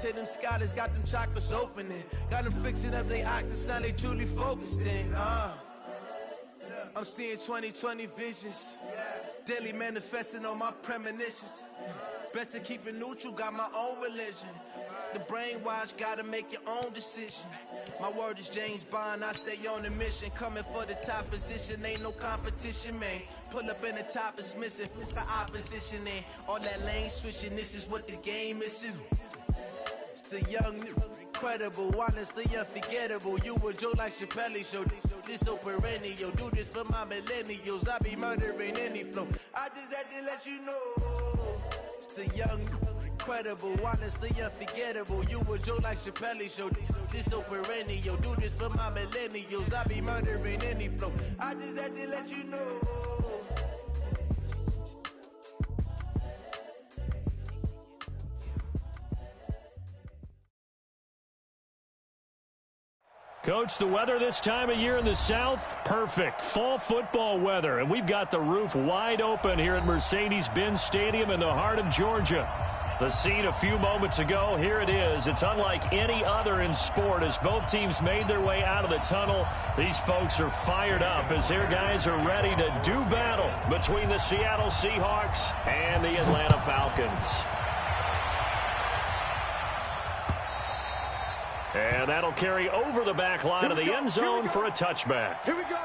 say them scholars got them chakras opening. Got them fixing up their octaves, now they truly focused in. I'm seeing 20/20 visions. Daily manifesting on my premonitions. Best to keep it neutral, got my own religion. The brainwash, gotta make your own decision. My word is James Bond, I stay on a mission. Coming for the top position, ain't no competition, man. Pull up in the top is missing, put the opposition in. All that lane switching, this is what the game is. It's the young, incredible, honestly unforgettable. You a Joe like Chappelle show, this so perennial. Do this for my millennials, I be murdering any flow. I just had to let you know. It's the young, incredible, honestly unforgettable. You a Joe like Chappelle show, this so perennial. Do this for my millennials, I be murdering any flow. I just had to let you know. Coach, the weather this time of year in the South, perfect. Fall football weather, and we've got the roof wide open here at Mercedes-Benz Stadium in the heart of Georgia. The scene a few moments ago, here it is. It's unlike any other in sport as both teams made their way out of the tunnel. These folks are fired up as their guys are ready to do battle between the Seattle Seahawks and the Atlanta Falcons. And that'll carry over the back line of the end zone for a touchback. Here we go.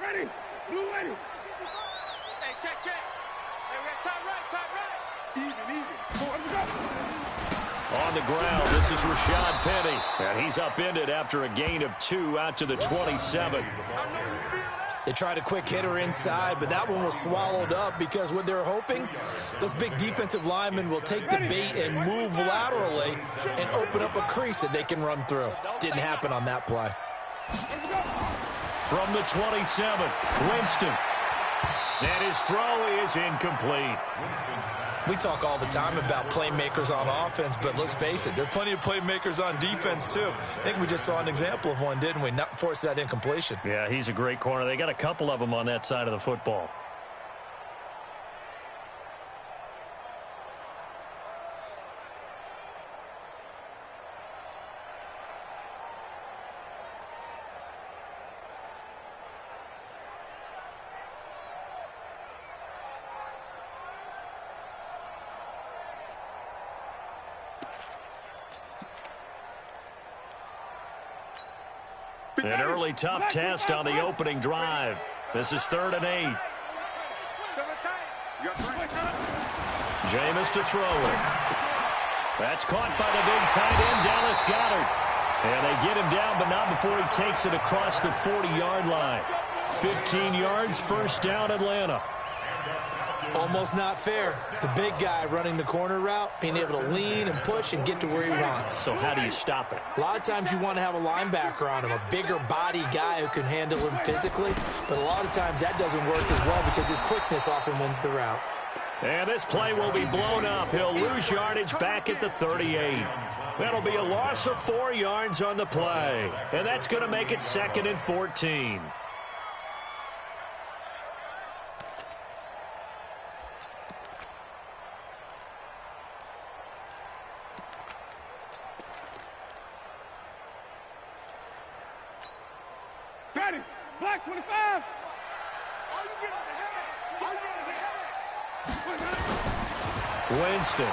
Ready. Blue ready. Hey, check. Hey, we got tight right. Even. On the ground, this is Rashad Penny. And he's upended after a gain of 2 out to the 27. They tried a quick hitter inside, but that one was swallowed up because what they're hoping, those big defensive linemen will take the bait and move laterally and open up a crease that they can run through. Didn't happen on that play. From the 27, Winston. And his throw is incomplete. We talk all the time about playmakers on offense, but let's face it, there are plenty of playmakers on defense, too. I think we just saw an example of one, didn't we? Not force that incompletion. Yeah, he's a great corner. They got a couple of them on that side of the football. An early tough test on the opening drive. This is 3rd and 8. Jameis to throw it. That's caught by the big tight end, Dallas Goedert. And they get him down, but not before he takes it across the 40-yard line. 15 yards, first down, Atlanta. Almost not fair. The big guy running the corner route, being able to lean and push and get to where he wants. So how do you stop it? A lot of times you want to have a linebacker on him, a bigger body guy who can handle him physically. But a lot of times that doesn't work as well because his quickness often wins the route. And this play will be blown up. He'll lose yardage back at the 38. That'll be a loss of 4 yards on the play. And that's going to make it 2nd and 14. Black 25. Winston.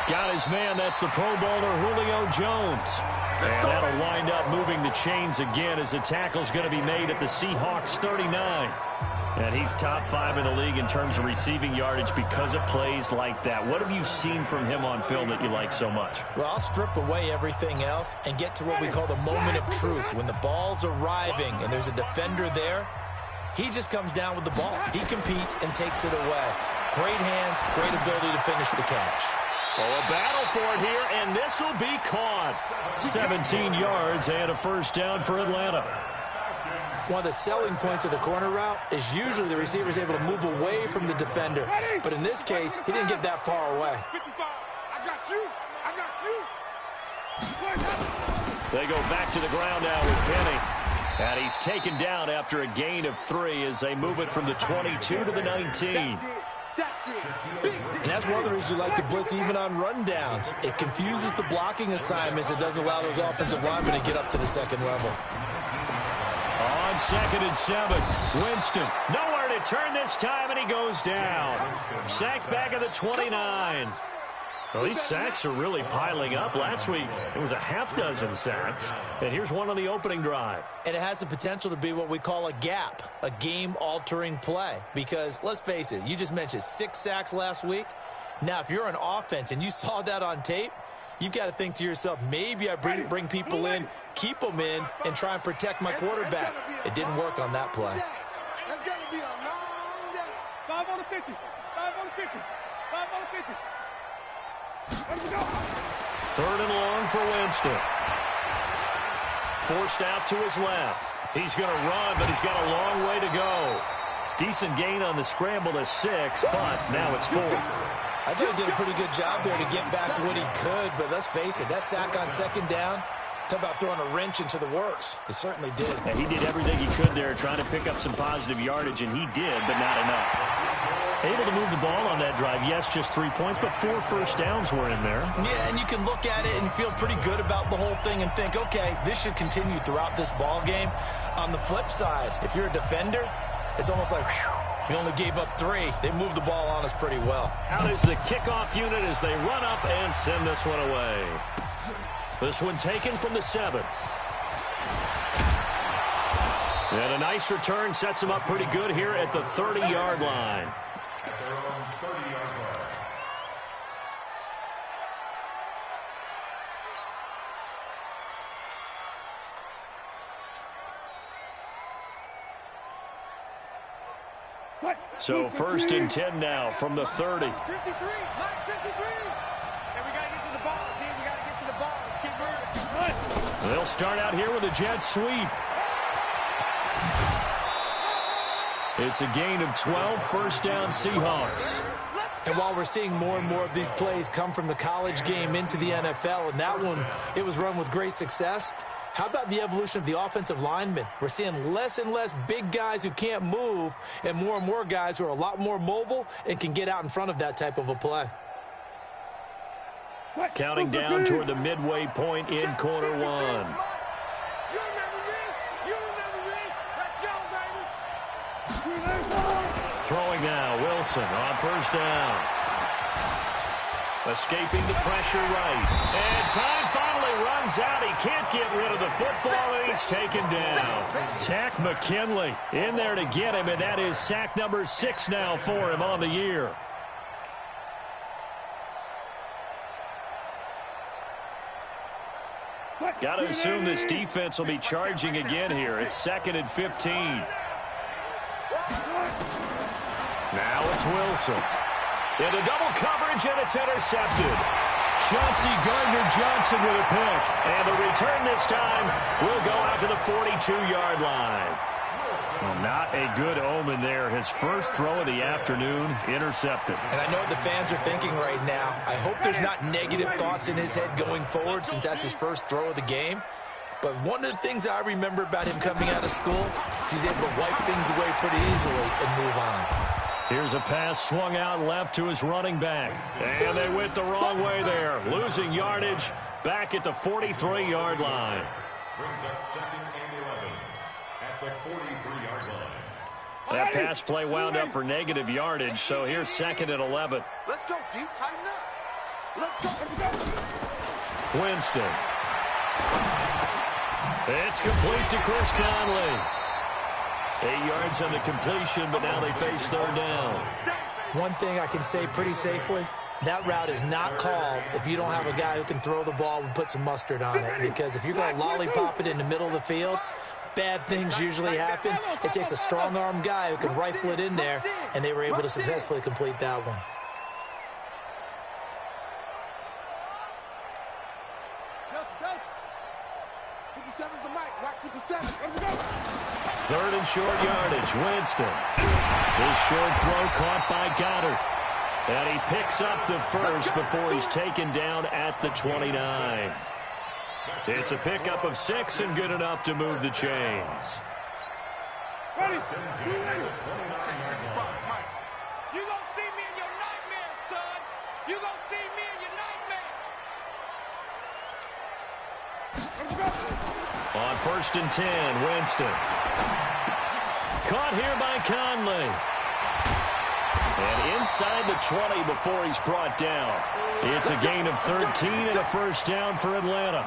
Got his man. That's the Pro Bowler Julio Jones. And that'll wind up moving the chains again as the tackle's going to be made at the Seahawks 39. And he's top 5 in the league in terms of receiving yardage because of plays like that. What have you seen from him on film that you like so much? Well, I'll strip away everything else and get to what we call the moment of truth. When the ball's arriving and there's a defender there, he just comes down with the ball. He competes and takes it away. Great hands, great ability to finish the catch. Oh, a battle for it here, and this will be caught. 17 yards and a first down for Atlanta. One of the selling points of the corner route is usually the receiver is able to move away from the defender. But in this case, he didn't get that far away. 55. I got you. I got you. They go back to the ground now with Penny. And he's taken down after a gain of 3 as they move it from the 22 to the 19. And that's one of the reasons you like to blitz even on rundowns. It confuses the blocking assignments. It doesn't allow those offensive linemen to get up to the second level. On 2nd and 7, Winston. Nowhere to turn this time, and he goes down. Sacked back at the 29. Well, these sacks are really piling up. Last week, it was a half-dozen sacks. And here's one on the opening drive. And it has the potential to be what we call a gap, a game-altering play. Because, let's face it, you just mentioned 6 sacks last week. Now, if you're an offense and you saw that on tape, you've got to think to yourself, maybe I bring people in, keep them in, and try and protect my quarterback. It didn't work on that play. That's going to be a long day. 5 on the 50. 5 on the 50. 5 on the 50. Let me go. 3rd and long for Winston. Forced out to his left. He's going to run, but he's got a long way to go. Decent gain on the scramble to 6, but now it's 4th. I thought he did a pretty good job there to get back what he could, but let's face it, that sack on 2nd down, talk about throwing a wrench into the works. It certainly did. And he did everything he could there trying to pick up some positive yardage, and he did, but not enough. Able to move the ball on that drive. Yes, just 3 points, but 4 first downs were in there. Yeah, and you can look at it and feel pretty good about the whole thing and think, okay, this should continue throughout this ball game. On the flip side, if you're a defender, it's almost like, whew, we only gave up 3. They moved the ball on us pretty well. Out is the kickoff unit as they run up and send this one away. This one taken from the 7. And a nice return sets him up pretty good here at the 30-yard line. At their own 30-yard line. So 1st and 10 now from the 30. 53. Mike 53. And we got to get to the ball, team. We got to get to the ball. Let's keep moving. They'll start out here with a jet sweep. It's a gain of 12, 1st down Seahawks. And while we're seeing more and more of these plays come from the college game into the NFL, and that one, it was run with great success, how about the evolution of the offensive linemen? We're seeing less and less big guys who can't move and more guys who are a lot more mobile and can get out in front of that type of a play. Counting down toward the midway point in quarter 1. Throwing now, Wilson on 1st down. Escaping the pressure right. And time finally runs out. He can't get rid of the football, and he's taken down. Tack McKinley in there to get him, and that is sack number 6 now for him on the year. Got to assume this defense will be charging again here. It's 2nd and 15. Now it's Wilson. Into double coverage, and it's intercepted. Chauncey Gardner-Johnson with a pick. And the return this time will go out to the 42-yard line. Well, not a good omen there. His first throw of the afternoon, intercepted. And I know what the fans are thinking right now. I hope there's not negative thoughts in his head going forward since that's his first throw of the game. But one of the things I remember about him coming out of school is he's able to wipe things away pretty easily and move on. Here's a pass swung out left to his running back. And they went the wrong way there. Losing yardage back at the 43-yard line. Brings up 2nd and 11 at the 43-yard line. That pass play wound up for negative yardage, so here's 2nd and 11. Let's go, D. Tighten up. Let's go. Winston. It's complete to Chris Conley. 8 yards on the completion, but now they face 3rd down. One thing I can say pretty safely, that route is not called if you don't have a guy who can throw the ball and put some mustard on it. Because if you're going to lollipop it in the middle of the field, bad things usually happen. It takes a strong-arm guy who can rifle it in there, and they were able to successfully complete that one. Delta. 57's the mic. Watch 57. Let's go. Third and short yardage. Winston. His short throw caught by Goddard. And he picks up the first before he's taken down at the 29. It's a pickup of 6 and good enough to move the chains. Ready? You gonna see me in your nightmares, son. You gonna see me in your nightmares. On 1st and 10, Winston. Caught here by Conley. And inside the 20 before he's brought down. It's a gain of 13 and a first down for Atlanta.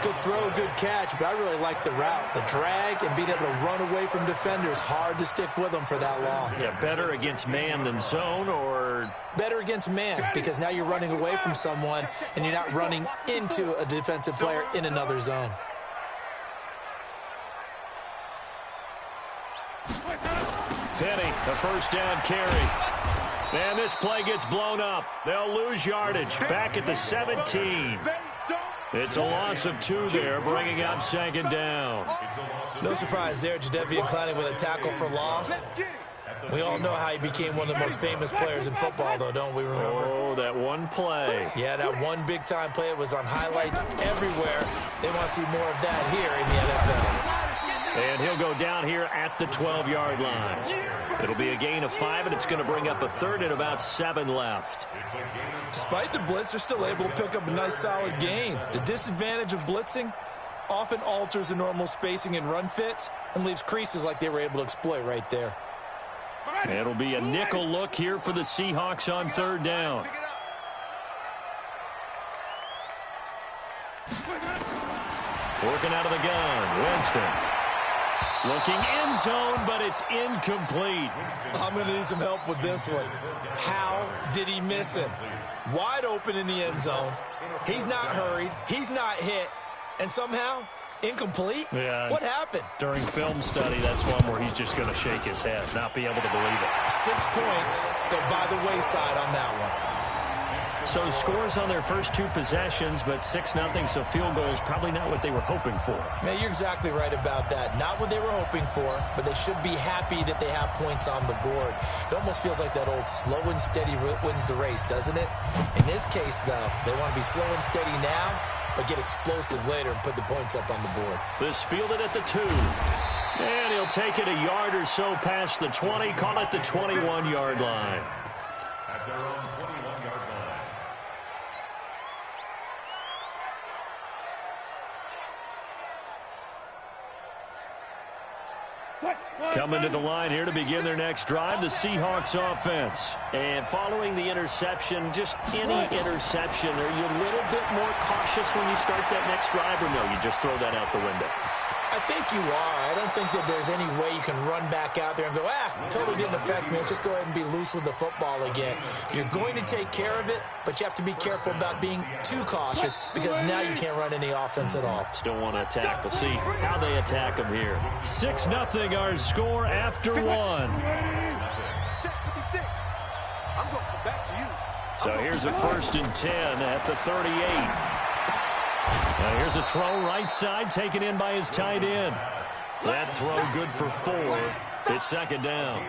Good throw, good catch, but I really like the route. The drag and being able to run away from defenders, hard to stick with them for that long. Yeah, better against man than zone, or? Better against man, because now you're running away from someone and you're not running into a defensive player in another zone. Penny, a first down carry. And this play gets blown up. They'll lose yardage back at the 17. It's a loss of 2 there, bringing up 2nd down. No surprise there, Jadeveon Clowney with a tackle for loss. We all know how he became one of the most famous players in football, though, don't we remember? Oh, that one play. Yeah, that one big-time play. It was on highlights everywhere. They want to see more of that here in the NFL. And he'll go down here at the 12-yard line. It'll be a gain of 5, and it's going to bring up a 3rd and about 7 left. Despite the blitz, they're still able to pick up a nice, solid gain. The disadvantage of blitzing often alters the normal spacing and run fits and leaves creases like they were able to exploit right there. It'll be a nickel look here for the Seahawks on 3rd down. Working out of the gun, Winston. Looking end zone, but it's incomplete. I'm going to need some help with this one. How did he miss him? Wide open in the end zone. He's not hurried. He's not hit. And somehow, incomplete? Yeah. What happened? During film study, that's one where he's just going to shake his head, not be able to believe it. 6 points go by the wayside on that one. So scores on their first 2 possessions, but 6-0, so field goal is probably not what they were hoping for. Man, you're exactly right about that. Not what they were hoping for, but they should be happy that they have points on the board. It almost feels like that old slow and steady wins the race, doesn't it? In this case, though, they want to be slow and steady now, but get explosive later and put the points up on the board. This fielded at the 2. And he'll take it a yard or so past the 20, call it the 21-yard line. At their own 21-yard line. Coming to the line here to begin their next drive, the Seahawks offense. And following the interception, just any interception, are you a little bit more cautious when you start that next drive, or no, you just throw that out the window? I think you are. I don't think that there's any way you can run back out there and go, totally didn't affect me. Let's just go ahead and be loose with the football again. You're going to take care of it, but you have to be careful about being too cautious because now you can't run any offense at all. Still want to attack. We'll see how they attack them here. 6-0 our score after 1. So here's a 1st and 10 at the 38. Now here's a throw right side taken in by his tight end. That throw good for 4. It's 2nd down.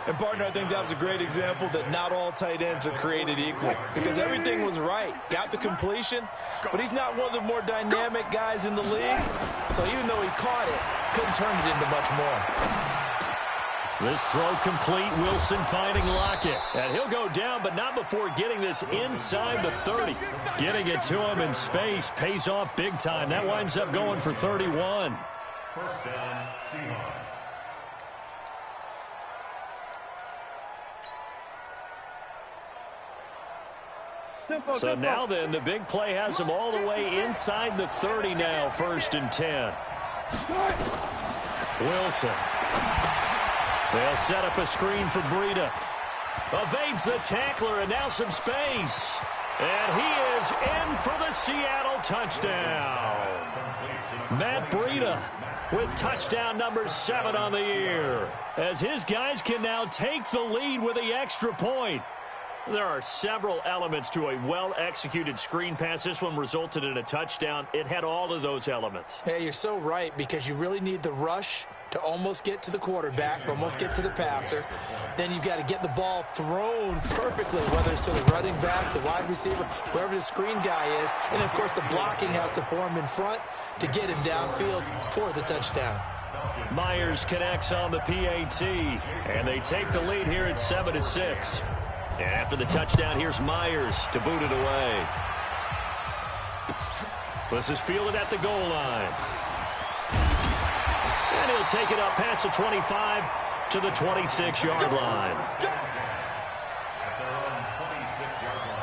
And, partner, I think that was a great example that not all tight ends are created equal because everything was right. Got the completion, but he's not one of the more dynamic guys in the league. So even though he caught it, couldn't turn it into much more. This throw complete. Wilson finding Lockett. And he'll go down, but not before getting this inside the 30. Getting it to him in space pays off big time. That winds up going for 31. First down, Seahawks. So now then, the big play has him all the way inside the 30 now, 1st and 10. Wilson. They'll set up a screen for Breida. Evades the tackler, and now some space. And he is in for the Seattle touchdown. Matt Breida with touchdown number 7 on the year, as his guys can now take the lead with the extra point. There are several elements to a well-executed screen pass. This one resulted in a touchdown. It had all of those elements. Hey, you're so right, because you really need the rush to almost get to the quarterback, almost get to the passer. Then you've got to get the ball thrown perfectly, whether it's to the running back, the wide receiver, wherever the screen guy is. And, of course, the blocking has to form in front to get him downfield for the touchdown. Myers connects on the PAT, and they take the lead here at 7-6. And after the touchdown, here's Myers to boot it away. This is fielded at the goal line. And he'll take it up past the 25 to the 26-yard line. At their own 26-yard line.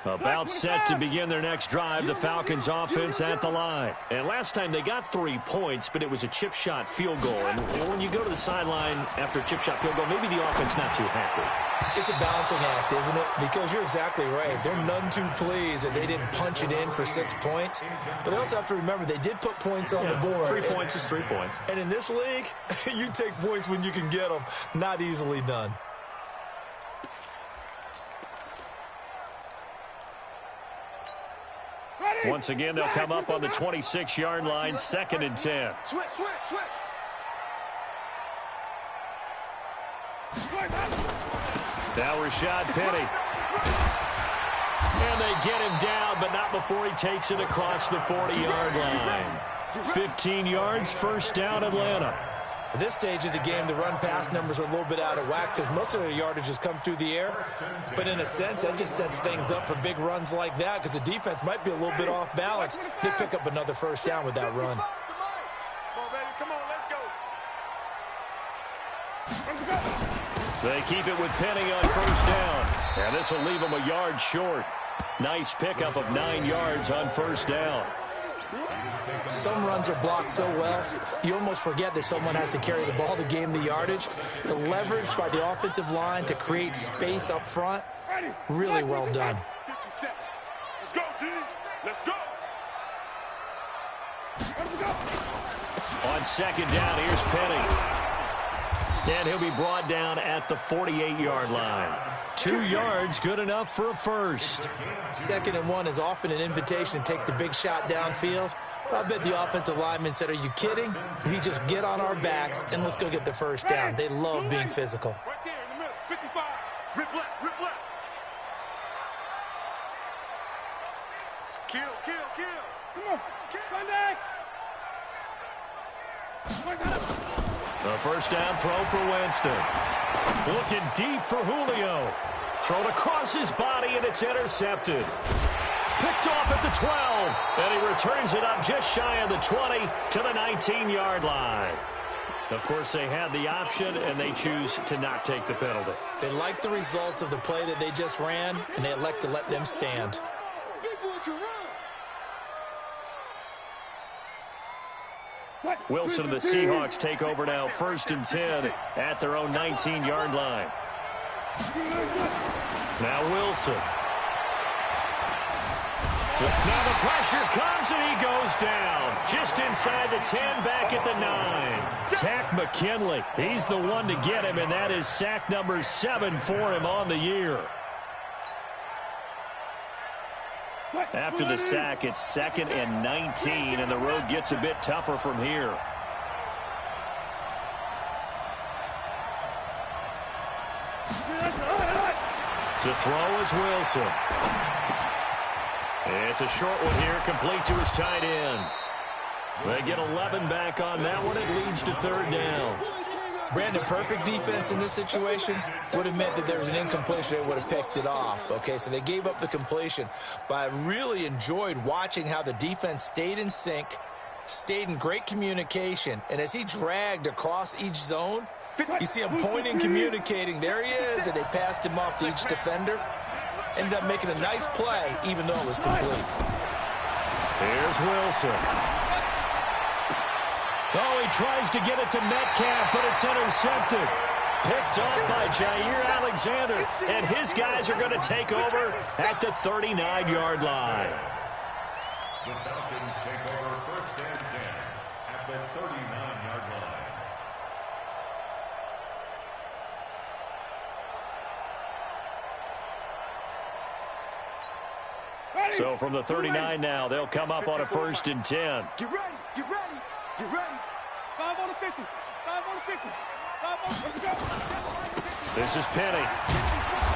About set to begin their next drive, the Falcons offense at the line. And last time they got 3 points, but it was a chip shot field goal. And when you go to the sideline after a chip shot field goal, maybe the offense not too happy. It's a balancing act, isn't it? Because you're exactly right. They're none too pleased that they didn't punch it in for 6 points. But they also have to remember they did put points on the board. 3 points is 3 points. And in this league, you take points when you can get them. Not easily done. Once again, they'll come up on the 26-yard line, 2nd and 10. Switch. Now Rashad Penny. And they get him down, but not before he takes it across the 40-yard line. 15 yards, first down, Atlanta. At this stage of the game, the run-pass numbers are a little bit out of whack because most of their yardage has come through the air. But in a sense, that just sets things up for big runs like that because the defense might be a little bit off balance. They pick up another first down with that run. Come on, baby. Come on, let's go. They keep it with Penny on first down. And this will leave them a yard short. Nice pickup of 9 yards on first down. Some runs are blocked so well, you almost forget that someone has to carry the ball to gain the yardage. The leverage by the offensive line to create space up front, really well done. 57. Let's go, D. Let's go. On second down, here's Penny. And he'll be brought down at the 48-yard line. 2 yards, good enough for a first. 2nd and 1 is often an invitation to take the big shot downfield. I bet the offensive lineman said, are you kidding? We just get on our backs and let's go get the first down. They love being physical. Right there in the middle. 55. Rip left. Kill. Come on. Sunday. The first down throw for Winston. Looking deep for Julio. Thrown across his body, and it's intercepted. Picked off at the 12, and he returns it up just shy of the 20 to the 19-yard line. Of course, they had the option, and they choose to not take the penalty. They like the results of the play that they just ran, and they elect to let them stand. Wilson and the Seahawks take over now, 1st and 10 at their own 19-yard line. Now Wilson. Now the pressure comes, and he goes down. Just inside the 10, back at the 9. Tack McKinley, he's the one to get him, and that is sack number 7 for him on the year. After the sack, it's 2nd and 19, and the road gets a bit tougher from here. To throw is Wilson. It's a short one here, complete to his tight end. They get 11 back on that one. It leads to 3rd down. Brandon, perfect defense in this situation would have meant that there was an incompletion. They would have picked it off. Okay, so they gave up the completion. But I really enjoyed watching how the defense stayed in sync, stayed in great communication. And as he dragged across each zone, you see him pointing, communicating. There he is, and they passed him off to each defender. Ended up making a nice play, even though it was complete. Here's Wilson. Oh, he tries to get it to Metcalf, but it's intercepted. Picked off by Jair Alexander, and his guys are going to take over at the 39-yard line. The Falcons take over first and 10 at the 39-yard line. So from the 39 now, they'll come up on a first and 10. Get ready, get ready, get ready. 5 on the 50, 5 on the 50, 5 on the 50. This is Penny.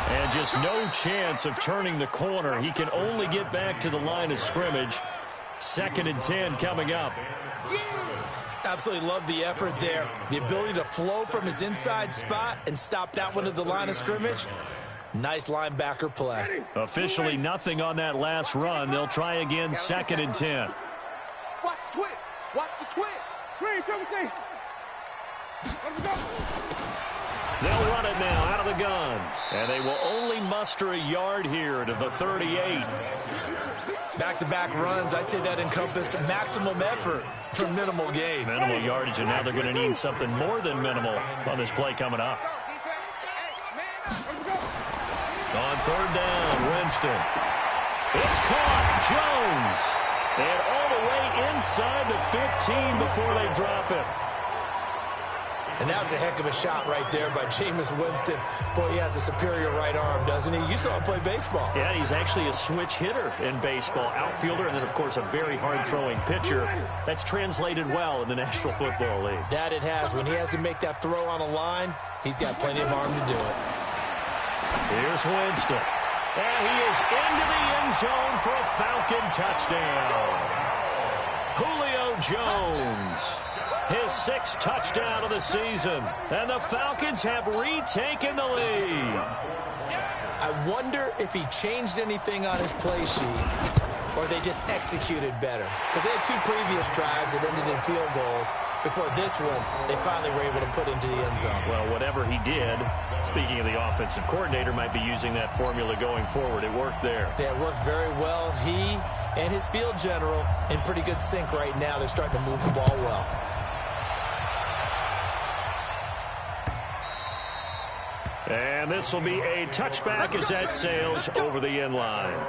And just no chance of turning the corner. He can only get back to the line of scrimmage. Second and 10 coming up. Absolutely love the effort there. The ability to flow from his inside spot and stop that one at the line of scrimmage. Nice linebacker play. Officially nothing on that last run. They'll try again, second and 10. Watch the twist. Watch the twist. Green, come with me. Let him go. They'll run it now out of the gun. And they will only muster a yard here to the 38. Back-to-back runs, I'd say that encompassed maximum effort for minimal gain. Minimal yardage, and now they're going to need something more than minimal on this play coming up. On third down, Winston. It's caught, Jones. And all the way inside the 15 before they drop it. And that was a heck of a shot right there by Jameis Winston. Boy, he has a superior right arm, doesn't he? You saw him play baseball. Yeah, he's actually a switch hitter in baseball. Outfielder, and then, of course, a very hard-throwing pitcher. That's translated well in the National Football League. That it has. When he has to make that throw on a line, he's got plenty of arm to do it. Here's Winston. And he is into the end zone for a Falcon touchdown. Julio Jones. His 6th touchdown of the season. And the Falcons have retaken the lead. I wonder if he changed anything on his play sheet or they just executed better. Because they had 2 previous drives that ended in field goals. Before this one, they finally were able to put into the end zone. Well, whatever he did, speaking of the offensive coordinator, might be using that formula going forward. It worked there. Yeah, it works very well. He and his field general in pretty good sync right now. They're starting to move the ball well. And this will be a touchback as that sails over the end line.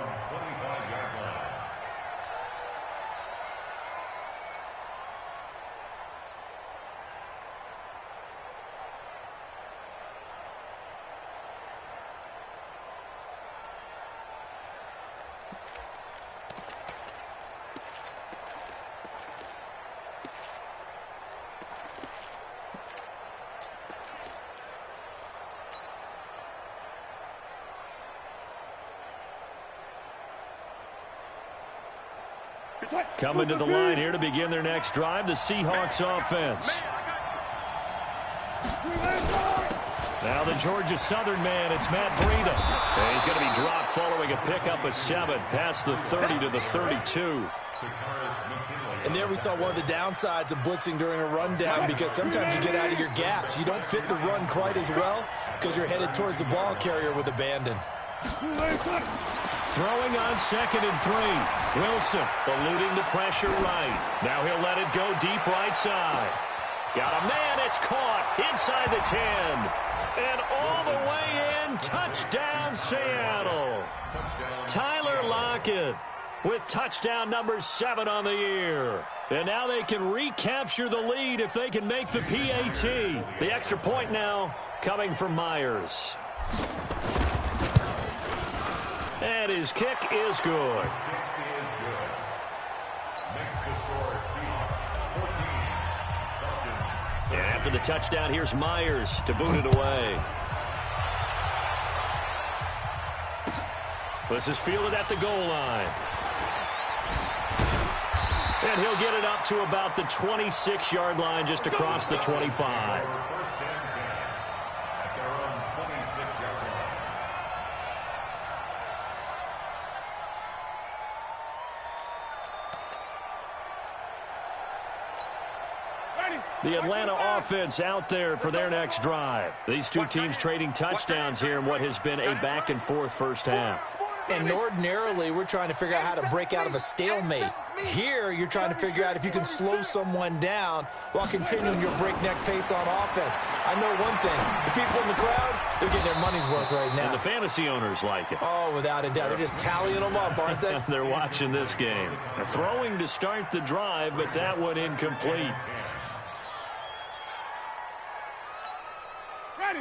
Coming to the line here to begin their next drive, the Seahawks offense. Now the Georgia Southern man, it's Matt Breida. And he's going to be dropped following a pickup of 7 past the 30 to the 32. And there we saw one of the downsides of blitzing during a rundown, because sometimes you get out of your gaps. You don't fit the run quite as well because you're headed towards the ball carrier with abandon. Throwing on 2nd and 3. Wilson eluding the pressure right. Now he'll let it go deep right side. Got a man, it's caught inside the 10. And all the way in, touchdown Seattle. Tyler Lockett with touchdown number 7 on the year. And now they can recapture the lead if they can make the PAT. The extra point now coming from Myers. And his kick is good. And after the touchdown, here's Myers to boot it away. This is fielded at the goal line. And he'll get it up to about the 26-yard line, just across the 25. The Atlanta offense out there for their next drive. These two teams trading touchdowns here in what has been a back-and-forth first half. And ordinarily, we're trying to figure out how to break out of a stalemate. Here, you're trying to figure out if you can slow someone down while continuing your breakneck pace on offense. I know one thing. The people in the crowd, they're getting their money's worth right now. And the fantasy owners like it. Oh, without a doubt. They're just tallying them up, aren't they? They're watching this game. Throwing to start the drive, but that one incomplete.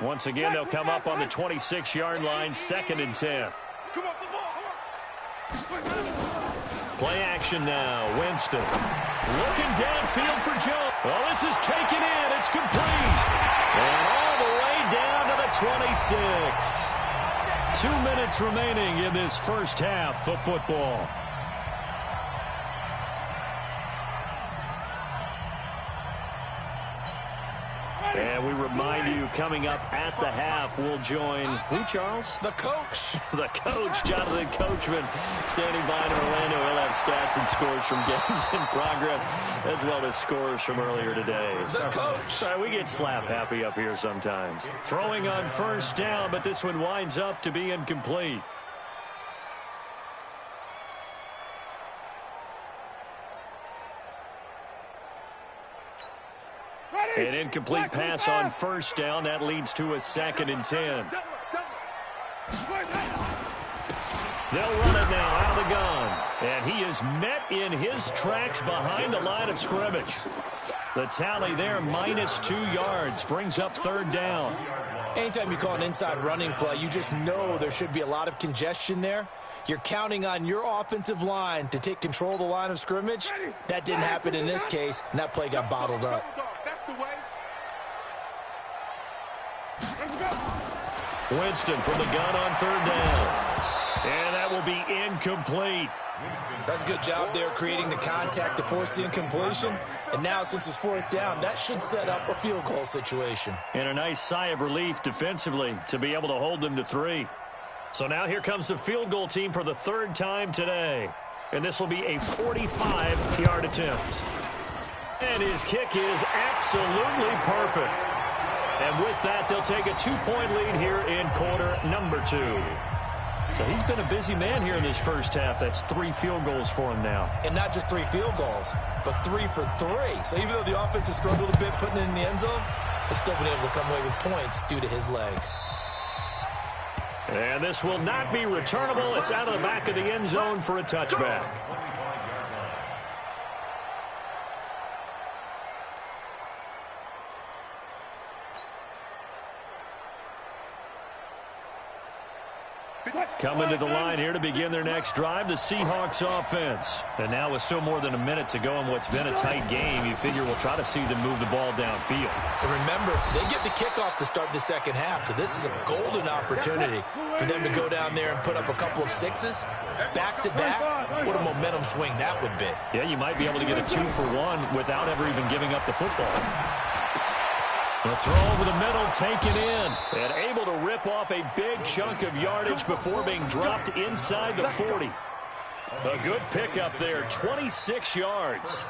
Once again, they'll come up on the 26-yard line, 2nd and 10. Play action now. Winston looking downfield for Joe. Well, this is taken in. It's complete. And all the way down to the 26. 2 minutes remaining in this first half of football. And we remind you, coming up at the half, we'll join who, Charles? The coach. The coach, Jonathan Coachman, standing by in Orlando. He'll have stats and scores from games in progress, as well as scores from earlier today. The coach. Sorry, we get slap happy up here sometimes. Throwing on first down, but this one winds up to be incomplete. An incomplete pass on first down. That leads to a 2nd and 10. They'll run it now out of the gun. And he is met in his tracks behind the line of scrimmage. The tally there, -2 yards, brings up 3rd down. Anytime you call an inside running play, you just know there should be a lot of congestion there. You're counting on your offensive line to take control of the line of scrimmage. That didn't happen in this case, and that play got bottled up. Winston from the gun on 3rd down. And that will be incomplete. That's a good job there creating the contact to force the incompletion. And now, since it's 4th down, that should set up a field goal situation. And a nice sigh of relief defensively to be able to hold them to 3. So now here comes the field goal team for the 3rd time today. And this will be a 45-yard attempt. And his kick is absolutely perfect. And with that, they'll take a 2-point lead here in quarter number 2. So he's been a busy man here in this first half. That's 3 field goals for him now. And not just 3 field goals, but 3 for 3. So even though the offense has struggled a bit putting it in the end zone, they've still been able to come away with points due to his leg. And this will not be returnable. It's out of the back of the end zone for a touchback. Coming to the line here to begin their next drive, the Seahawks offense. And now with still more than a minute to go in what's been a tight game, you figure we'll try to see them move the ball downfield. And remember, they get the kickoff to start the second half, so this is a golden opportunity for them to go down there and put up a couple of 6s back-to-back. What a momentum swing that would be. Yeah, you might be able to get a 2-for-1 without ever even giving up the football. The throw over the middle, taken in, and able to rip off a big chunk of yardage before being dropped inside the 40. A good pickup there, 26 yards.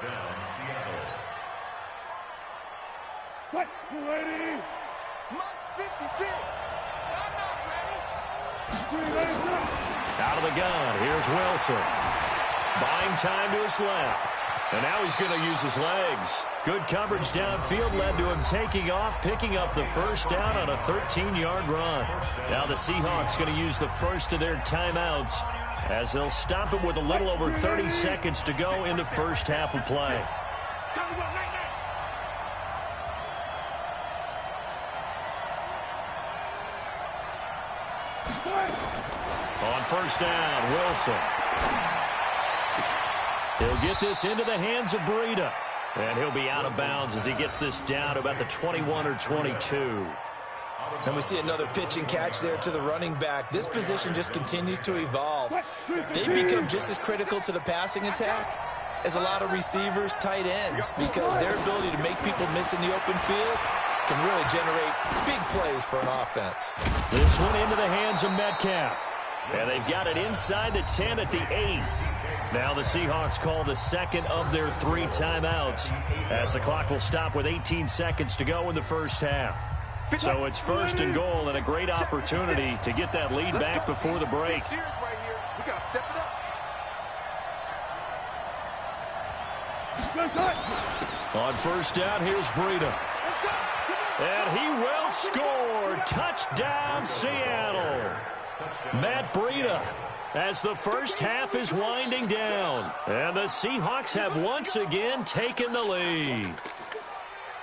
Out of the gun, here's Wilson. Buying time to his left. And now he's going to use his legs. Good coverage downfield led to him taking off, picking up the first down on a 13-yard run. Now the Seahawks going to use the first of their timeouts as they'll stop it with a little over 30 seconds to go in the first half of play. On first down, Wilson. He'll get this into the hands of Breida. And he'll be out of bounds as he gets this down to about the 21 or 22. And we see another pitch and catch there to the running back. This position just continues to evolve. They become just as critical to the passing attack as a lot of receivers, tight ends, because their ability to make people miss in the open field can really generate big plays for an offense. This one into the hands of Metcalf. And they've got it inside the 10 at the 8. Now the Seahawks call the second of their 3 timeouts as the clock will stop with 18 seconds to go in the first half. So it's first and goal and a great opportunity to get that lead back before the break. We got to step it up. On first down, here's Breida. And he will score. Touchdown, Seattle. Matt Breida, as the first half is winding down. And the Seahawks have once again taken the lead.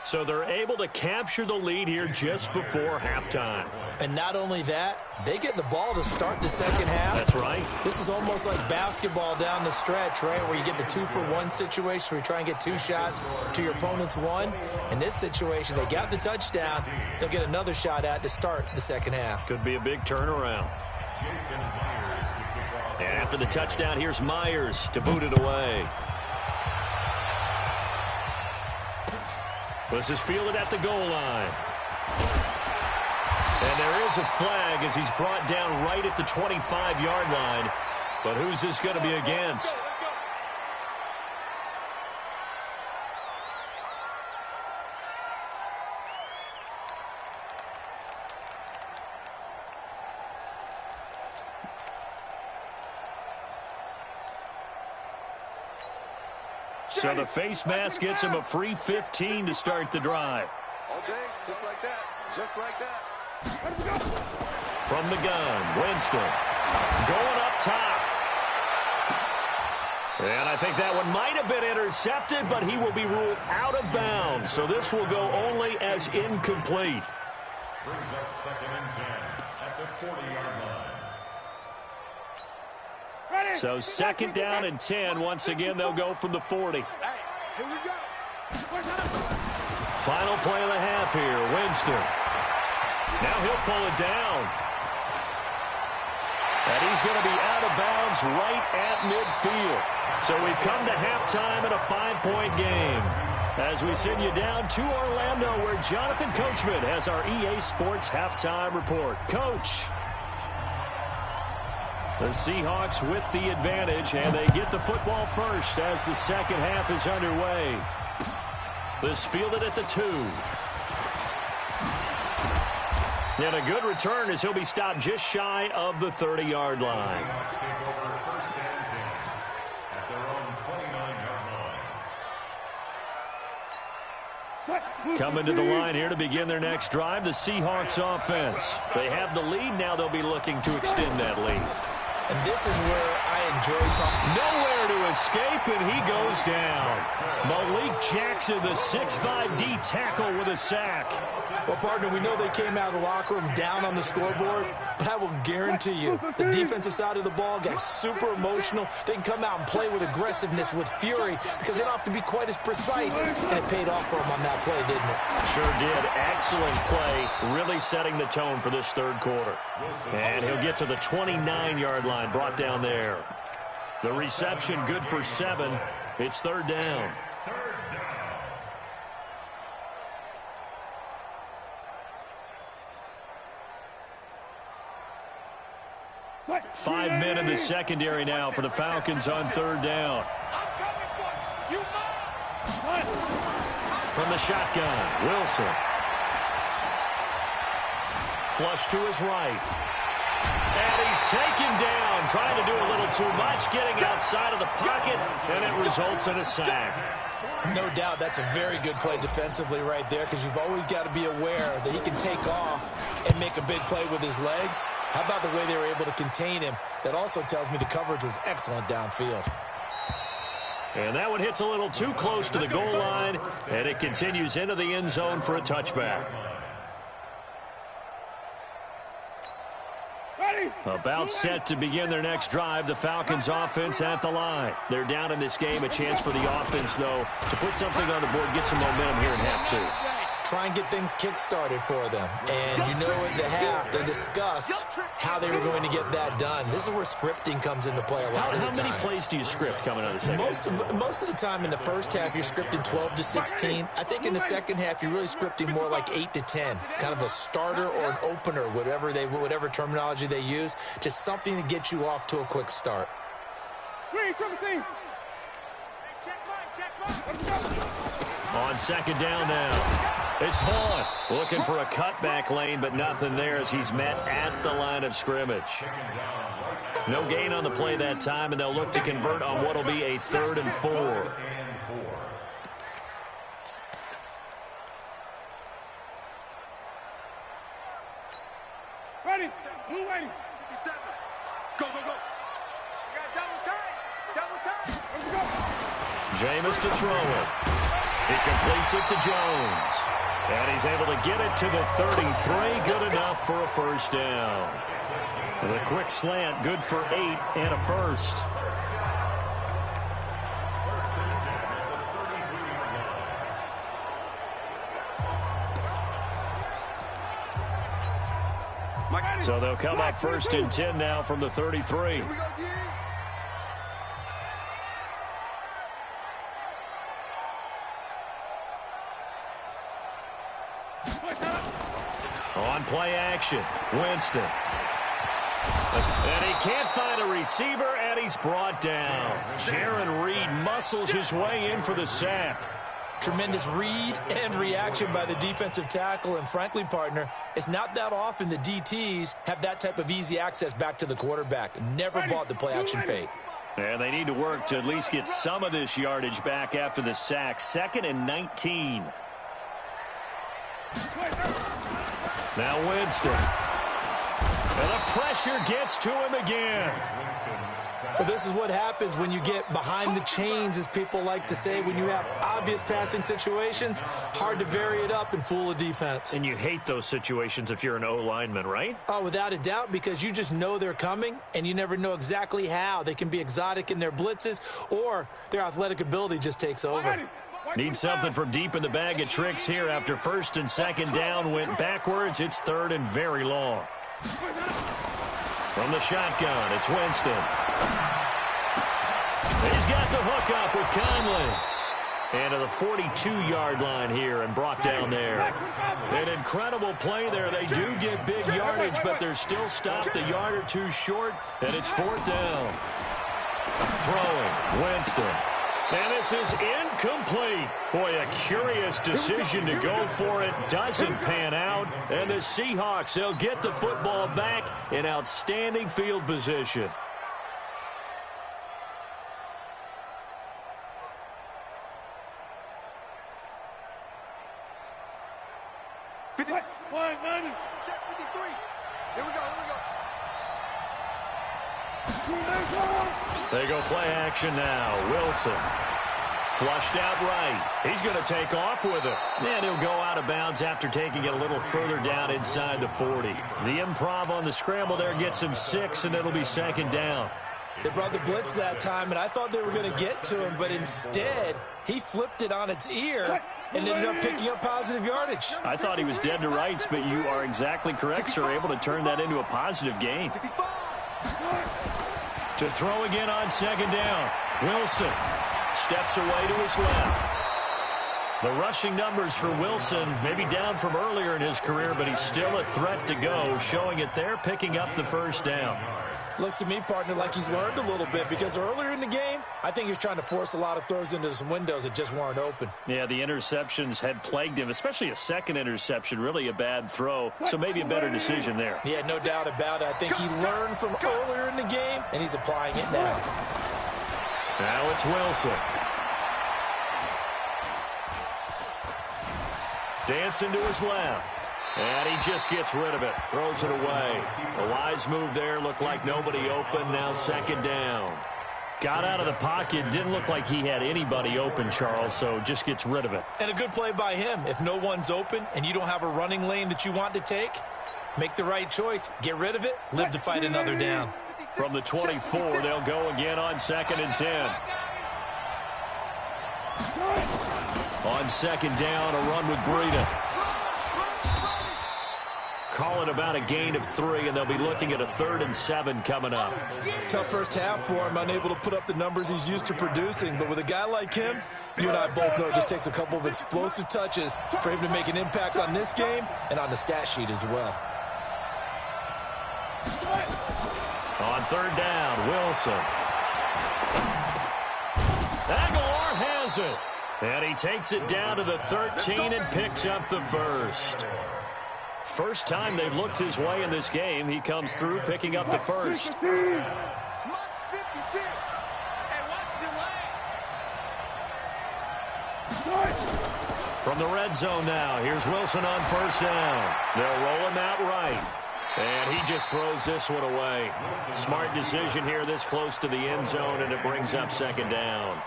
So they're able to capture the lead here just before halftime. And not only that, they get the ball to start the second half. That's right. This is almost like basketball down the stretch, right, where you get the 2-for-1 situation where you try and get 2 shots to your opponent's 1. In this situation, they got the touchdown. They'll get another shot at to start the second half. Could be a big turnaround. And after the touchdown, here's Myers to boot it away. This is fielded at the goal line. And there is a flag as he's brought down right at the 25-yard line. But who's this going to be against? So the face mask gets him a free 15 to start the drive. All day, just like that. Just like that. From the gun, Winston going up top. And I think that one might have been intercepted, but he will be ruled out of bounds. So this will go only as incomplete. Brings up 2nd and 10 at the 40-yard line. So 2nd down and 10. Once again, they'll go from the 40. Hey, here we go. Final play of the half here, Winston. Now he'll pull it down. And he's going to be out of bounds right at midfield. So we've come to halftime in a 5-point game. As we send you down to Orlando, where Jonathan Coachman has our EA Sports halftime report. Coach. The Seahawks with the advantage, and they get the football first as the second half is underway. This fielded at the 2. And a good return as he'll be stopped just shy of the 30-yard line. Coming to the line here to begin their next drive, the Seahawks offense. They have the lead. Now they'll be looking to extend that lead. And this is where I enjoy talking. Nowhere to escape, and he goes down. Malik Jackson, the 6'5" D tackle with a sack. Well, partner, we know they came out of the locker room down on the scoreboard, but I will guarantee you the defensive side of the ball got super emotional. They can come out and play with aggressiveness, with fury, because they don't have to be quite as precise, and it paid off for them on that play, didn't it? Sure did. Excellent play, really setting the tone for this third quarter. And he'll get to the 29-yard line, brought down there. The reception good for 7. It's 3rd down. 5 men in the secondary now for the Falcons on 3rd down. From the shotgun, Wilson. Flush to his right. And he's taken down, trying to do a little too much, getting outside of the pocket, and it results in a sack. No doubt that's a very good play defensively right there, because you've always got to be aware that he can take off and make a big play with his legs. How about the way they were able to contain him? That also tells me the coverage was excellent downfield. And that one hits a little too close to the goal line, and it continues into the end zone for a touchback. About set to begin their next drive, the Falcons offense at the line. They're down in this game. A chance for the offense, though, to put something on the board, get some momentum here in half 2. Try and get things kick-started for them. And you know at the half, they discussed how they were going to get that done. This is where scripting comes into play a lot of the time. How many plays do you script coming out of the second? Most of the time in the first half, you're scripting 12 to 16. I think in the second half, you're really scripting more like 8 to 10. Kind of a starter or an opener, whatever terminology they use. Just something to get you off to a quick start. On 2nd down now. It's Vaughn looking for a cutback lane, but nothing there as he's met at the line of scrimmage. No gain on the play that time, and they'll look to convert on what will be a 3rd and 4. Ready. Blue waiting. Go, go, go. You got double time. Double time. Let's go. Jameis to throw it. He completes it to Jones. And he's able to get it to the 33. Good enough for a first down. The quick slant, good for 8 and a first. So they'll come up 1st and 10 now from the 33. Here we go, G. On play action, Winston. And he can't find a receiver, and he's brought down. Jaron Reed muscles his way in for the sack. Tremendous read and reaction by the defensive tackle. And frankly, partner, it's not that often the DTs have that type of easy access back to the quarterback. Never bought the play action fake. And they need to work to at least get some of this yardage back after the sack. 2nd and 19. Now Winston. And the pressure gets to him again. Well, this is what happens when you get behind the chains, as people like to say. When you have obvious passing situations, hard to vary it up and fool a defense. And you hate those situations if you're an O-lineman, right? Oh, without a doubt, because you just know they're coming, and you never know exactly how. They can be exotic in their blitzes, or their athletic ability just takes over. Need something from deep in the bag of tricks here after 1st and 2nd down. Went backwards. It's 3rd and very long. From the shotgun, it's Winston. He's got the hook up with Conley. And to the 42-yard line here and brought down there. An incredible play there. They do get big yardage, but they're still stopped a yard or two short, and it's 4th down. Throwing, Winston. And this is incomplete. Boy, a curious decision to go for it. Doesn't pan out. And the Seahawks, they'll get the football back in outstanding field position. Check 53. Here we go, here we go. They go play action now. Wilson. Flushed out right. He's going to take off with it. And he'll go out of bounds after taking it a little further down inside the 40. The improv on the scramble there gets him 6, and it'll be 2nd down. They brought the blitz that time, and I thought they were going to get to him, but instead, he flipped it on its ear and ended up picking up positive yardage. I thought he was dead to rights, but you are exactly correct, sir. Able to turn that into a positive gain. To throw again on 2nd down. Wilson steps away to his left. The rushing numbers for Wilson maybe down from earlier in his career, but he's still a threat to go, showing it there, picking up the 1st down. Looks to me, partner, like he's learned a little bit, because earlier in the game, I think he was trying to force a lot of throws into some windows that just weren't open. Yeah, the interceptions had plagued him, especially a 2nd interception, really a bad throw, so maybe a better decision there. Yeah, no doubt about it. I think he learned from earlier in the game, and he's applying it now. Now it's Wilson. Dancing to his left. And he just gets rid of it. Throws it away. A wise move there. Looked like nobody open. Now 2nd down. Got out of the pocket. Didn't look like he had anybody open, Charles, so just gets rid of it. And a good play by him. If no one's open and you don't have a running lane that you want to take, make the right choice. Get rid of it. Live to fight another down. From the 24, they'll go again on 2nd and 10. On 2nd down, a run with Breida. Call it about a gain of 3, and they'll be looking at a 3rd and 7 coming up. Tough first half for him, unable to put up the numbers he's used to producing. But with a guy like him, you and I both know it just takes a couple of explosive touches for him to make an impact on this game and on the stat sheet as well. On 3rd down, Wilson. Aguilar has it. And he takes it down to the 13 and picks up the first. First time they've looked his way in this game. He comes through picking up the first. From the red zone now, here's Wilson on first down. They'll roll him out right. And he just throws this one away. Smart decision here this close to the end zone, and it brings up second down.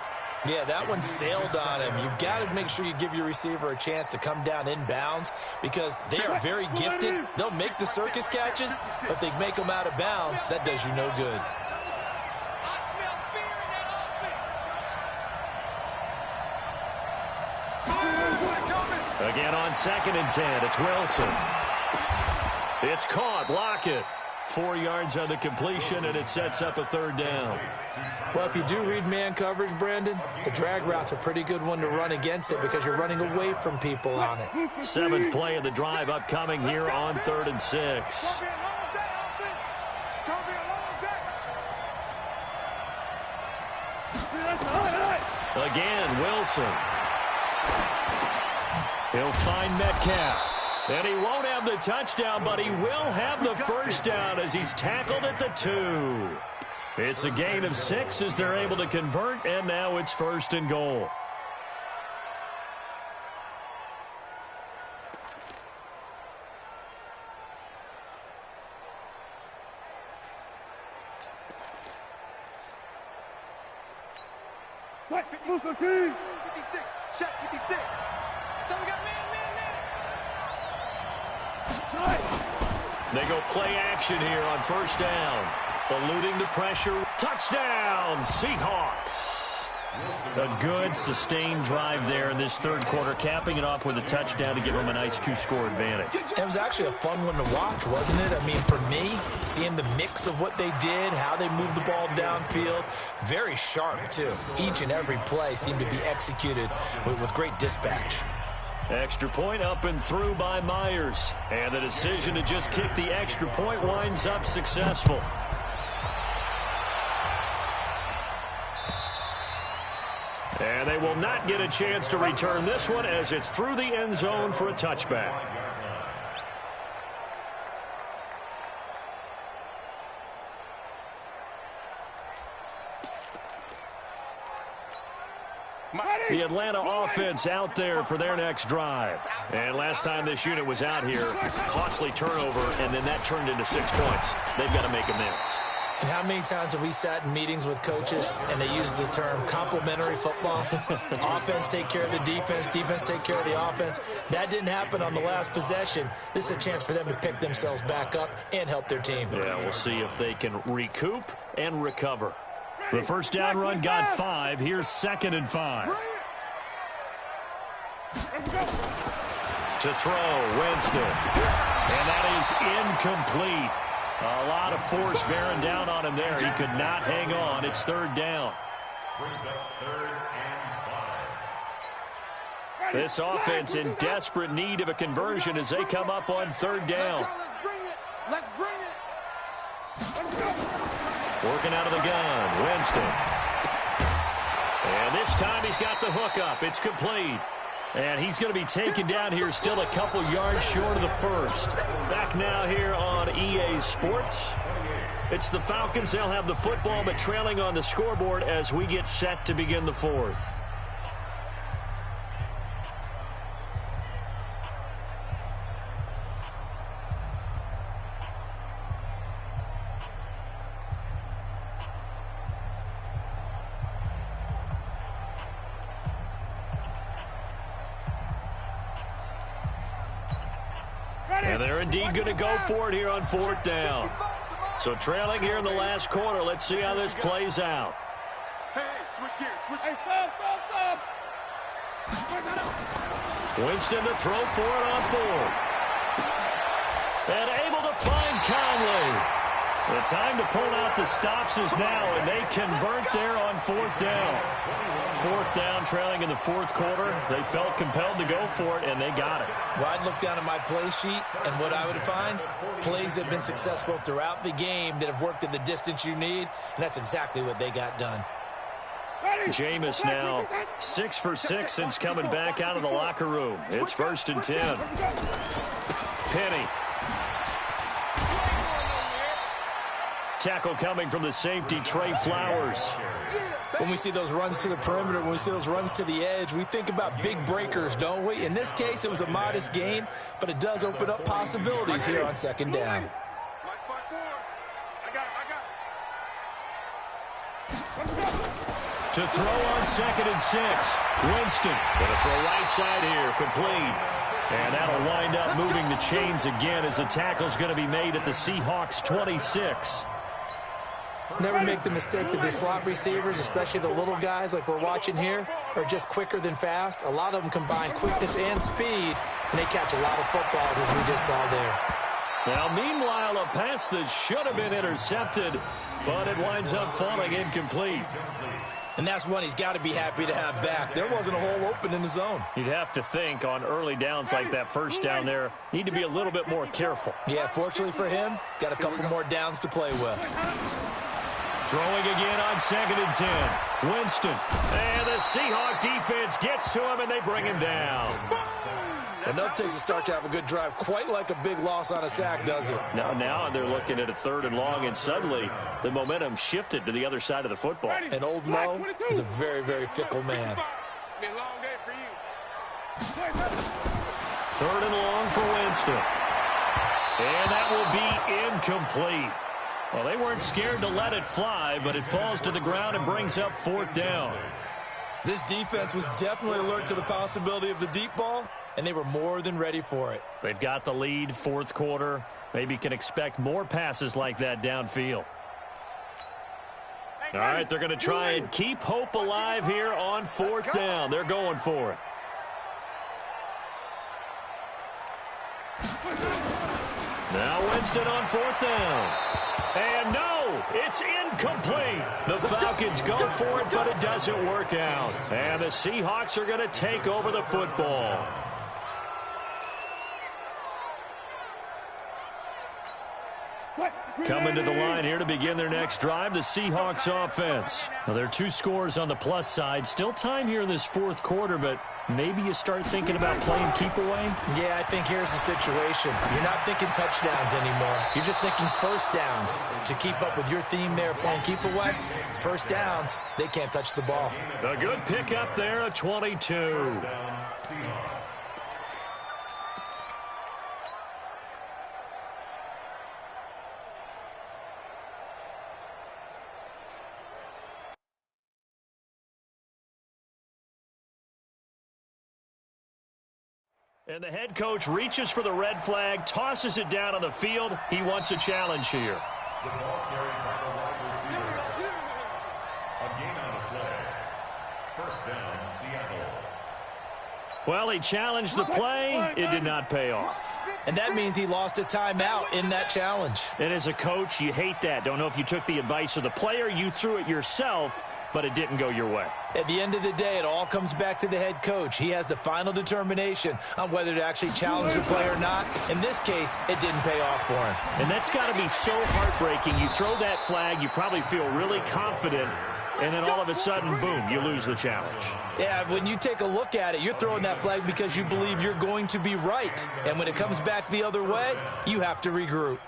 Yeah, that one sailed on him. You've got to make sure you give your receiver a chance to come down inbounds because they are very gifted. They'll make the circus catches, but they make them out of bounds. That does you no good. Again on 2nd and 10, it's Wilson. It's caught, Lockett. 4 yards on the completion, and it sets up a third down. Well, if you do read man coverage, Brandon, the drag route's a pretty good one to run against it because you're running away from people on it. 7th play of the drive upcoming here on 3rd and 6. It's gonna be a long day. Again, Wilson. He'll find Metcalf. And he won't have the touchdown, but he will have the first down as he's tackled at the 2. It's a gain of 6 as they're able to convert, and now it's 1st and goal. Move the team. 56. Check 56. So we got man. They go play action here on first down. Eluding the pressure. Touchdown, Seahawks. A good, sustained drive there in this third quarter, capping it off with a touchdown to give them a nice 2-score advantage. It was actually a fun one to watch, wasn't it? I mean, for me, seeing the mix of what they did, how they moved the ball downfield, very sharp, too. Each and every play seemed to be executed with great dispatch. Extra point up and through by Myers. And the decision to just kick the extra point winds up successful. And they will not get a chance to return this one as it's through the end zone for a touchback. The Atlanta offense out there for their next drive. And last time this unit was out here, costly turnover, and then that turned into 6 points. They've got to make amends. And how many times have we sat in meetings with coaches and they use the term complementary football? Offense take care of the defense, defense take care of the offense. That didn't happen on the last possession. This is a chance for them to pick themselves back up and help their team. Yeah, we'll see if they can recoup and recover. The first down run got 5. Here's 2nd and 5. To throw, Winston. And that is incomplete. A lot of force bearing down on him there. He could not hang on. It's 3rd down. This offense in desperate need of a conversion as they come up on 3rd down. Let's bring it. Working out of the gun, Winston. And this time he's got the hook up. It's complete. And he's going to be taken down here still a couple yards short of the first. Back now here on EA Sports. It's the Falcons. They'll have the football, but trailing on the scoreboard as we get set to begin the 4th. And they're indeed going to go for it here on 4th down. So trailing here in the last quarter. Let's see how this plays out. Hey, switch gears. Switch. Hey, stop. Winston to throw for it on 4th. And able to find Conley. The time to pull out the stops is now, and they convert there on 4th down. 4th down, trailing in the 4th quarter. They felt compelled to go for it, and they got it. Well, I'd look down at my play sheet, and what I would find, plays that have been successful throughout the game that have worked at the distance you need, and that's exactly what they got done. Jameis now 6 for 6 since coming back out of the locker room. It's 1st and 10. Penny. Tackle coming from the safety, Trey Flowers. When we see those runs to the perimeter, when we see those runs to the edge, we think about big breakers, don't we? In this case, it was a modest gain, but it does open up possibilities here on 2nd down. To throw on 2nd and 6. Winston gonna throw right side here, complete. And that'll wind up moving the chains again as the tackle's going to be made at the Seahawks 26. Never make the mistake that the slot receivers, especially the little guys like we're watching here, are just quicker than fast. A lot of them combine quickness and speed, and they catch a lot of footballs, as we just saw there. Now, meanwhile, a pass that should have been intercepted, but it winds up falling incomplete. And that's one he's got to be happy to have back. There wasn't a hole open in the zone. You'd have to think on early downs like that, 1st down there, need to be a little bit more careful. Yeah, fortunately for him, got a couple more downs to play with. Throwing again on 2nd and 10. Winston. And the Seahawk defense gets to him, and they bring him down. Enough takes a start to have a good drive. Quite like a big loss on a sack, does it? Now they're looking at a 3rd and long, and suddenly the momentum shifted to the other side of the football. And old Mo is a very, very fickle man. It's been a long day for you. 3rd and long for Winston. And that will be incomplete. Well, they weren't scared to let it fly, but it falls to the ground and brings up 4th down. This defense was definitely alert to the possibility of the deep ball, and they were more than ready for it. They've got the lead, 4th quarter. Maybe can expect more passes like that downfield. All right, they're going to try and keep hope alive here on 4th down. They're going for it. Now Winston on 4th down. And no, it's incomplete. The Falcons go for it, but it doesn't work out. And the Seahawks are going to take over the football. Coming to the line here to begin their next drive, the Seahawks offense. Now, there are 2 scores on the plus side. Still time here in this 4th quarter, but maybe you start thinking about playing keep away? Yeah, I think here's the situation. You're not thinking touchdowns anymore. You're just thinking 1st downs. To keep up with your theme there, playing keep away, 1st downs, they can't touch the ball. A good pickup there, a 22. And the head coach reaches for the red flag, tosses it down on the field. He wants a challenge here. The ball carried by the wide receiver. A gain on the play. 1st down, Seattle. Well, he challenged the play. It did not pay off. And that means he lost a timeout in that challenge. And as a coach, you hate that. Don't know if you took the advice of the player, you threw it yourself, but it didn't go your way. At the end of the day, it all comes back to the head coach. He has the final determination on whether to actually challenge the play or not. In this case, it didn't pay off for him. And that's got to be so heartbreaking. You throw that flag, you probably feel really confident, and then all of a sudden, boom, you lose the challenge. Yeah, when you take a look at it, you're throwing that flag because you believe you're going to be right. And when it comes back the other way, you have to regroup.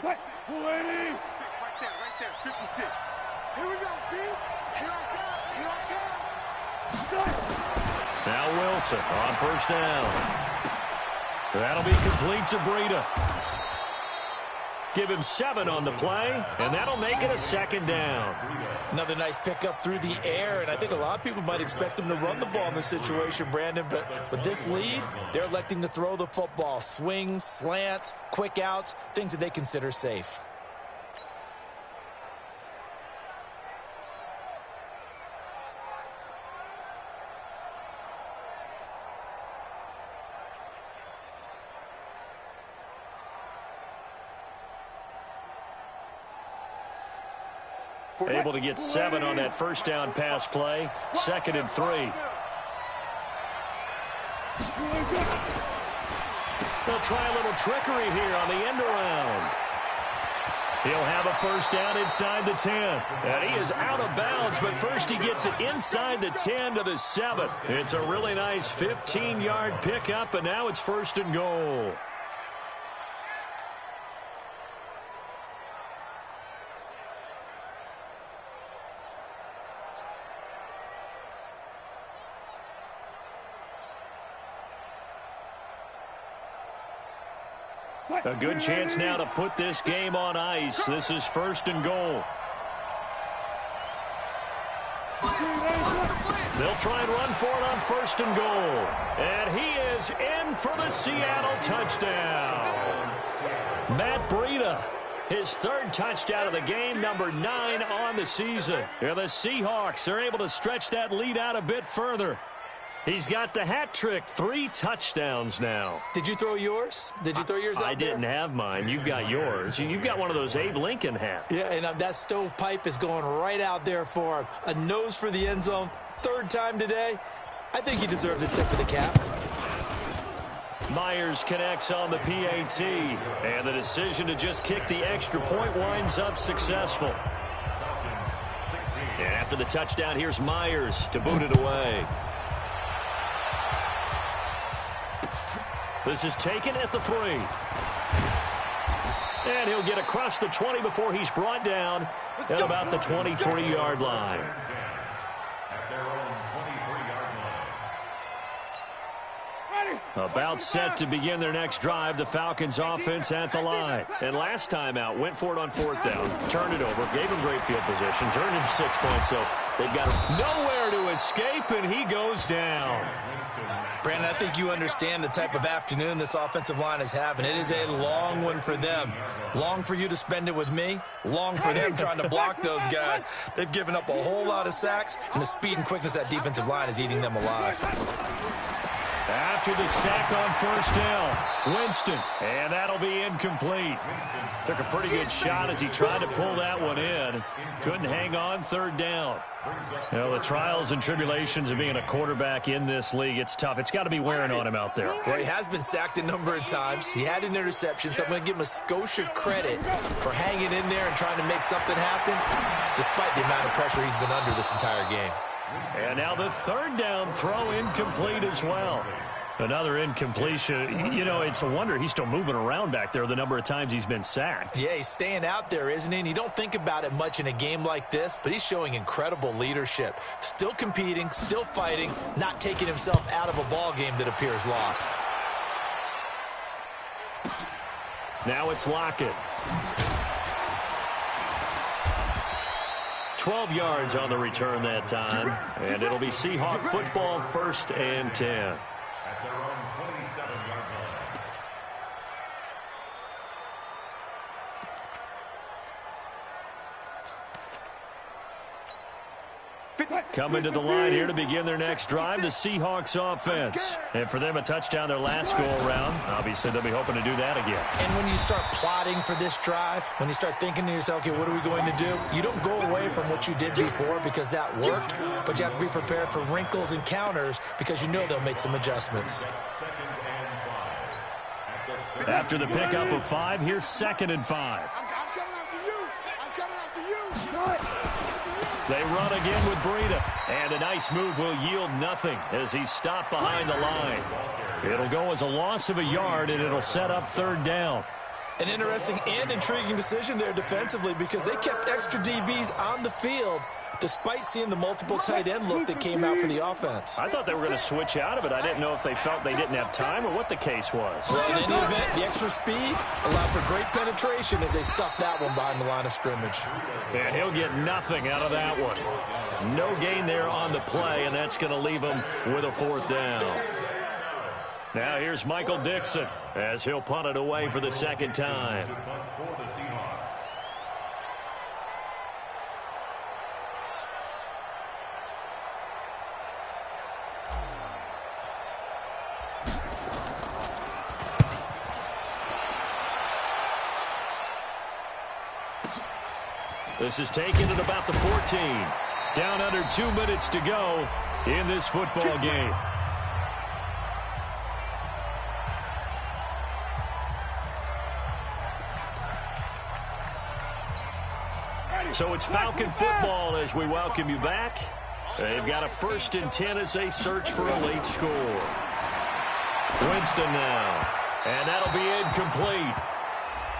Right there, 56. Here we go, D. Here I come. Now Wilson on 1st down. That'll be complete to Breida. Give him 7 on the play, and that'll make it a 2nd down. Another nice pickup through the air, and I think a lot of people might expect him to run the ball in this situation, Brandon, but with this lead, they're electing to throw the football. Swings, slants, quick outs, things that they consider safe. Able to get 7 on that first down pass play. 2nd and 3. They'll try a little trickery here on the end around. He'll have a first down inside the 10. And he is out of bounds, but first he gets it inside the 10 to the 7. It's a really nice 15-yard pickup, and now it's 1st and goal. A good chance now to put this game on ice. This is 1st and goal. They'll try and run for it on 1st and goal. And he is in for the Seattle touchdown. Matt Breida, his 3rd touchdown of the game, number 9 on the season. And the Seahawks are able to stretch that lead out a bit further. He's got the hat trick, 3 touchdowns now. Did you throw yours? Did you throw yours out there? I didn't have mine. You've got yours. You've got one of those Abe Lincoln hats. Yeah, and that stovepipe is going right out there for him. A nose for the end zone. 3rd time today. I think he deserves a tip of the cap. Myers connects on the PAT, and the decision to just kick the extra point winds up successful. And after the touchdown, here's Myers to boot it away. This is taken at the 3. And he'll get across the 20 before he's brought down at about the 23-yard line. At their own 23-yard line. About set to begin their next drive, the Falcons offense at the line. And last time out, went for it on 4th down, turned it over, gave him great field position, turned into 6 points, so they've got nowhere to escape, and he goes down. Brandon, I think you understand the type of afternoon this offensive line is having. It is a long one for them. Long for you to spend it with me. Long for them trying to block those guys. They've given up a whole lot of sacks, and the speed and quickness of that defensive line is eating them alive. After the sack on 1st down, Winston, and that'll be incomplete. Took a pretty good shot as he tried to pull that one in. Couldn't hang on 3rd down. You know, the trials and tribulations of being a quarterback in this league, it's tough. It's got to be wearing on him out there. Well, he has been sacked a number of times. He had an interception, so I'm going to give him a skosh of credit for hanging in there and trying to make something happen, despite the amount of pressure he's been under this entire game. And now the 3rd down throw incomplete as well. Another incompletion. You know, it's a wonder he's still moving around back there the number of times he's been sacked. Yeah, he's staying out there, isn't he? And you don't think about it much in a game like this, but he's showing incredible leadership. Still competing, still fighting, not taking himself out of a ball game that appears lost. Now it's Lockett. 12 yards on the return that time, and it'll be Seahawk football, 1st and 10. At their own 27-yard line. Coming to the line here to begin their next drive, the Seahawks offense. And for them, a touchdown their last go-around. Obviously, they'll be hoping to do that again. And when you start plotting for this drive, when you start thinking to yourself, okay, what are we going to do? You don't go away from what you did before because that worked, but you have to be prepared for wrinkles and counters because you know they'll make some adjustments. After the pickup of 5, here's 2nd and 5. I'm coming after you. I'm coming after you. They run again with Breida, and a nice move will yield nothing as he's stopped behind the line. It'll go as a loss of a yard, and it'll set up 3rd down. An interesting and intriguing decision there defensively because they kept extra DBs on the field despite seeing the multiple tight end look that came out for the offense. I thought they were going to switch out of it. I didn't know if they felt they didn't have time or what the case was. Well, in any event, the extra speed allowed for great penetration as they stuffed that one behind the line of scrimmage. And he'll get nothing out of that one. No gain there on the play, and that's going to leave him with a 4th down. Now here's Michael Dixon as he'll punt it away for the 2nd time. This is taken at about the 14. Down under 2 minutes to go in this football game. So it's Falcon football as we welcome you back. They've got a 1st and 10 as they search for a late score. Winston now. And that'll be incomplete.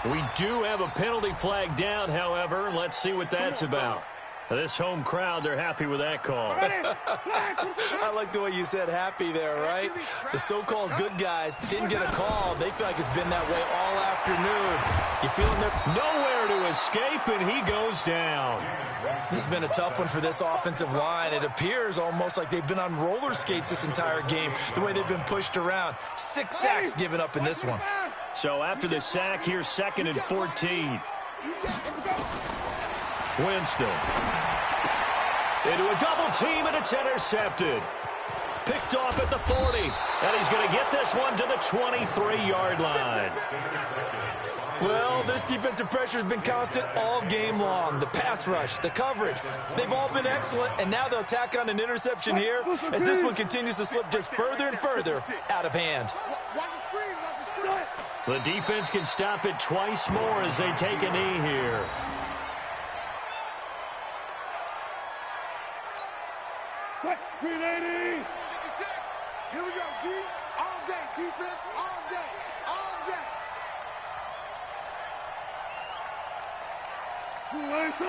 We do have a penalty flag down, however. Let's see what that's about. This home crowd, they're happy with that call. I like the way you said happy there, right? The so-called good guys didn't get a call. They feel like it's been that way all afternoon. You feeling they're nowhere to escape, and he goes down. This has been a tough one for this offensive line. It appears almost like they've been on roller skates this entire game, the way they've been pushed around. 6 sacks given up in this one. So after the sack, here's 2nd and 14. Winston. Into a double team, and it's intercepted. Picked off at the 40. And he's going to get this one to the 23-yard line. Well, this defensive pressure has been constant all game long. The pass rush, the coverage, they've all been excellent, and now they'll tack on an interception here as this one continues to slip just further and further out of hand. The defense can stop it twice more as they take a knee here. Green 80. 56. Here we go, D. All day. Defense all day. All day.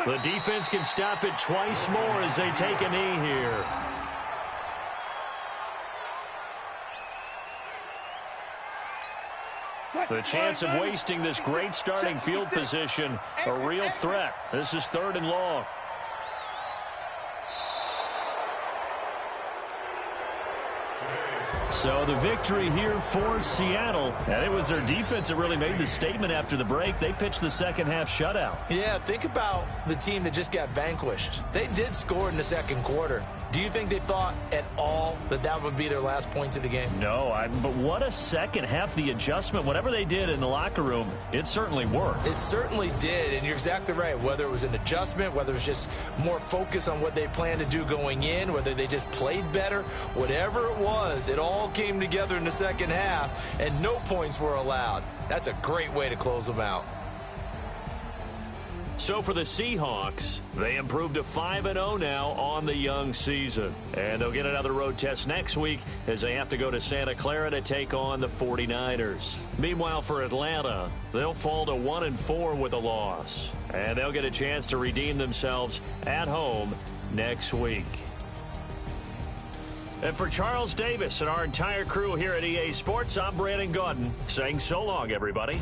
The defense can stop it twice more as they take a knee here. The chance of wasting this great starting field position, a real threat. This is 3rd and long. So the victory here for Seattle, and it was their defense that really made the statement after the break. They pitched the second half shutout. Yeah, think about the team that just got vanquished. They did score in the 2nd quarter. Do you think they thought at all that that would be their last points of the game? No, but what a second half. The adjustment, whatever they did in the locker room, it certainly worked. It certainly did, and you're exactly right. Whether it was an adjustment, whether it was just more focus on what they planned to do going in, whether they just played better, whatever it was, it all came together in the second half, and no points were allowed. That's a great way to close them out. So for the Seahawks, they improved to 5-0 now on the young season. And they'll get another road test next week as they have to go to Santa Clara to take on the 49ers. Meanwhile, for Atlanta, they'll fall to 1-4 with a loss. And they'll get a chance to redeem themselves at home next week. And for Charles Davis and our entire crew here at EA Sports, I'm Brandon Gaudin saying so long, everybody.